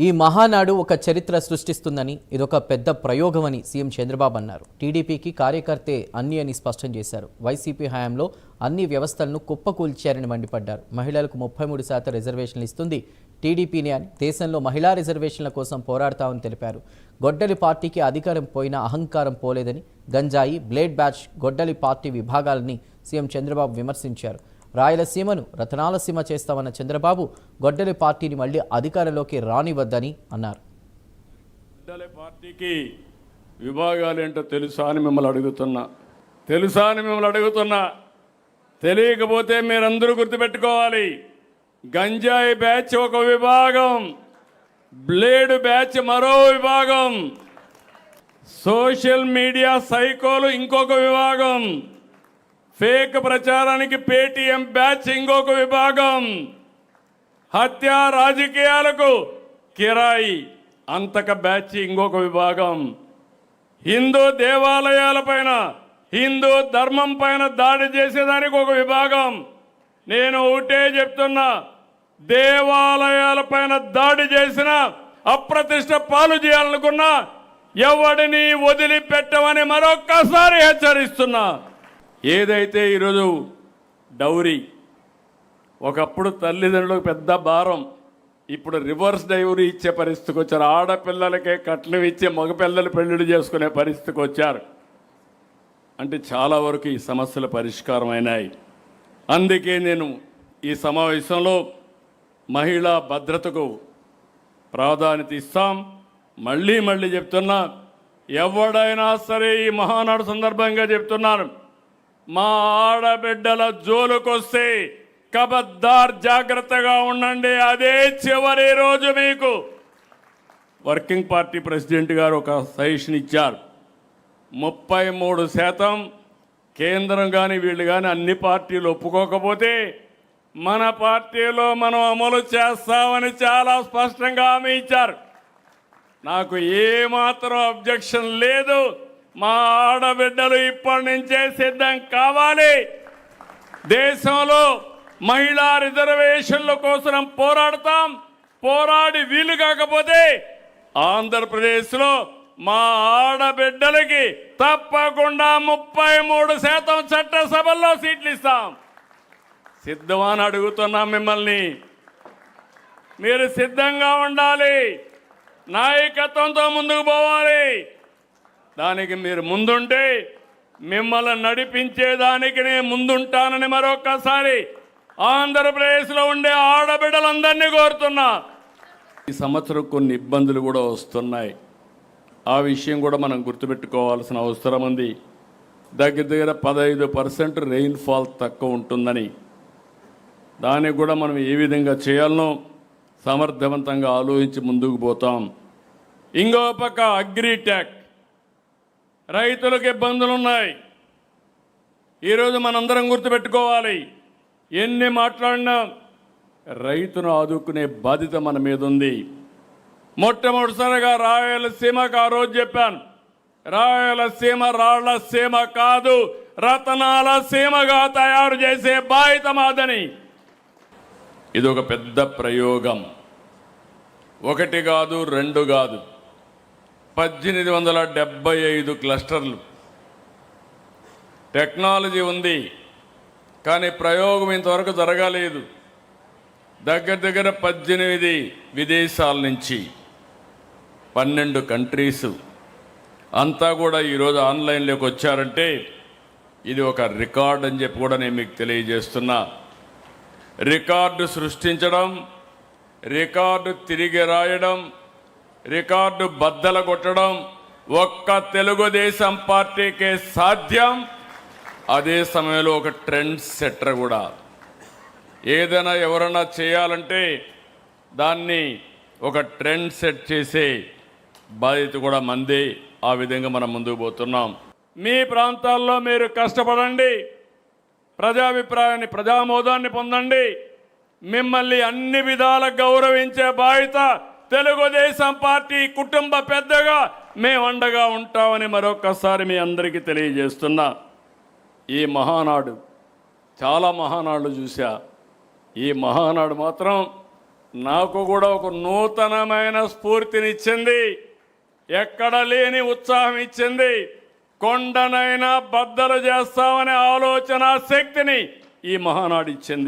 ఈ మహానాడు ఒక చరిత్ర సృష్టిస్తుందని ఇదొక పెద్ద ప్రయోగమని సీఎం చంద్రబాబు అన్నారు. టీడీపీకి కార్యకర్తే అన్ని అని స్పష్టం చేశారు. వైసీపీ హయాంలో అన్ని వ్యవస్థలను కుప్పకూల్చారని మండిపడ్డారు. మహిళలకు 33% రిజర్వేషన్లు ఇస్తుంది టీడీపీనే అని, దేశంలో మహిళా రిజర్వేషన్ల కోసం పోరాడతామని తెలిపారు. గొడ్డలి పార్టీకి అధికారం పోయినా అహంకారం పోలేదని, గంజాయి, బ్లేడ్ బ్యాచ్, గొడ్డలి పార్టీ విభాగాలని సీఎం చంద్రబాబు విమర్శించారు. రాయలసీమను రతనాలసీమ చేస్తామన్న చంద్రబాబు గొడ్డలి పార్టీని మళ్లీ అధికారంలోకి రానివద్దని అన్నారు. గొడ్డలి పార్టీకి విభాగాలేంటో తెలుసా అని మిమ్మల్ని అడుగుతున్నా. తెలియకపోతే మీరందరూ గుర్తుపెట్టుకోవాలి. గంజాయి బ్యాచ్ ఒక విభాగం, బ్లేడ్ బ్యాచ్ మరో విభాగం, సోషల్ మీడియా సైకోలు ఇంకొక విభాగం, ఫేక్ ప్రచారానికి పేటీఎం బ్యాచ్ ఇంకొక విభాగం, హత్య రాజకీయాలకు కిరాయి అంతక బ్యాచ్ ఇంకొక విభాగం, హిందూ దేవాలయాలపైన, హిందూ ధర్మం పైన దాడి చేసేదానికి ఒక విభాగం. నేను ఒకటే చెప్తున్నా, దేవాలయాలపైన దాడి చేసిన, అప్రతిష్ట పాలు చేయాలనుకున్నా ఎవడిని వదిలిపెట్టమని మరొక్కసారి హెచ్చరిస్తున్నా. ఏదైతే ఈరోజు డౌరీ ఒకప్పుడు తల్లిదండ్రులకు పెద్ద భారం, ఇప్పుడు రివర్స్ డౌరీ ఇచ్చే పరిస్థితికి వచ్చారు. ఆడపిల్లలకే కట్నం ఇచ్చే మగపిల్లలు పెళ్లిళ్ళు చేసుకునే పరిస్థితికి వచ్చారు. అంటే చాలా వరకు ఈ సమస్యల పరిష్కారం అయినాయి. అందుకే నేను ఈ సమావేశంలో మహిళా భద్రతకు ప్రాధాన్యత ఇస్తాం. మళ్ళీ చెప్తున్నా, ఎవడైనా సరే ఈ మహానాడు సందర్భంగా చెప్తున్నాను, మా ఆడబిడ్డల జోలుకొస్తే కబద్దార్ జాగ్రత్తగా ఉండండి. అదే చివరి రోజు. మీకు వర్కింగ్ పార్టీ ప్రెసిడెంట్ గారు ఒక సజెషన్ ఇచ్చారు. 33% కేంద్రం కానీ వీళ్ళు కానీ అన్ని పార్టీలు ఒప్పుకోకపోతే మన పార్టీలో మనం అమలు చేస్తామని చాలా స్పష్టంగా హామీ ఇచ్చారు. నాకు ఏమాత్రం అబ్జెక్షన్ లేదు. మా ఆడబిడ్డలు ఇప్పటి నుంచే సిద్ధం కావాలి. దేశంలో మహిళా రిజర్వేషన్ల కోసం పోరాడతాం. పోరాడి వీలు కాకపోతే ఆంధ్రప్రదేశ్లో మా ఆడబిడ్డలకి తప్పకుండా 33% చట్టసభల్లో సీట్లు ఇస్తాం. సిద్ధమని అడుగుతున్నాం మిమ్మల్ని. మీరు సిద్ధంగా ఉండాలి. నాయకత్వంతో ముందుకు పోవాలి. దానికి మీరు ముందుంటే మిమ్మల్ని నడిపించేదానికి నేను ముందుంటానని మరొకసారి ఆంధ్రప్రదేశ్లో ఉండే ఆడబిడ్డలందరినీ కోరుతున్నా. ఈ సంవత్సరం కొన్ని ఇబ్బందులు కూడా వస్తున్నాయి. ఆ విషయం కూడా మనం గుర్తుపెట్టుకోవాల్సిన అవసరం ఉంది. దగ్గర 15% రెయిన్ఫాల్ తక్కువ ఉంటుందని, దానికి కూడా మనం ఏ విధంగా చేయాలనో సమర్థవంతంగా ఆలోచించి ముందుకు పోతాం. ఇంకో పక్క అగ్రిటెక్, రైతులకు ఇబ్బందులు ఉన్నాయి. ఈరోజు మనందరం గుర్తుపెట్టుకోవాలి, ఎన్ని మాట్లాడినా రైతును ఆదుకునే బాధ్యత మన మీద ఉంది. మొట్టమొదటిసారిగా రాయలసీమకు ఆ రోజు చెప్పాను, రాయలసీమ రాళ్ల సీమ కాదు, రతనాల సీమగా తయారు చేసే బాధ్యత మాదని. ఇది ఒక పెద్ద ప్రయోగం. 1 కాదు 2 కాదు, 1875 క్లస్టర్లు. టెక్నాలజీ ఉంది కానీ ప్రయోగం ఇంతవరకు జరగలేదు. దగ్గర 18 విదేశాల నుంచి 12 కంట్రీస్ అంతా కూడా ఈరోజు ఆన్లైన్లోకి వచ్చారంటే ఇది ఒక రికార్డ్ అని చెప్పి కూడా నేను మీకు తెలియజేస్తున్నా. రికార్డు సృష్టించడం, రికార్డు తిరిగి రాయడం, రికార్డు బద్దలు కొట్టడం ఒక్క తెలుగుదేశం పార్టీకే సాధ్యం. అదే సమయంలో ఒక ట్రెండ్ సెట్టర్ కూడా. ఏదైనా ఎవరైనా చేయాలంటే దాన్ని ఒక ట్రెండ్ సెట్ చేసే బాధ్యత కూడా మంది. ఆ విధంగా మనం ముందుకు పోతున్నాం. మీ ప్రాంతాల్లో మీరు కష్టపడండి, ప్రజాభిప్రాయాన్ని, ప్రజామోదాన్ని పొందండి. మిమ్మల్ని అన్ని విధాల గౌరవించే బాధ్యత తెలుగుదేశం పార్టీ కుటుంబ పెద్దగా మేము అండగా ఉంటామని మరొకసారి మీ అందరికీ తెలియజేస్తున్నా. ఈ మహానాడు, చాలా మహానాడు చూసా, ఈ మహానాడు మాత్రం నాకు కూడా ఒక నూతనమైన స్ఫూర్తినిచ్చింది, ఎక్కడ లేని ఉత్సాహం ఇచ్చింది. కొండనైనా బద్దలు చేస్తామనే ఆలోచన శక్తిని ఈ మహానాడు ఇచ్చింది.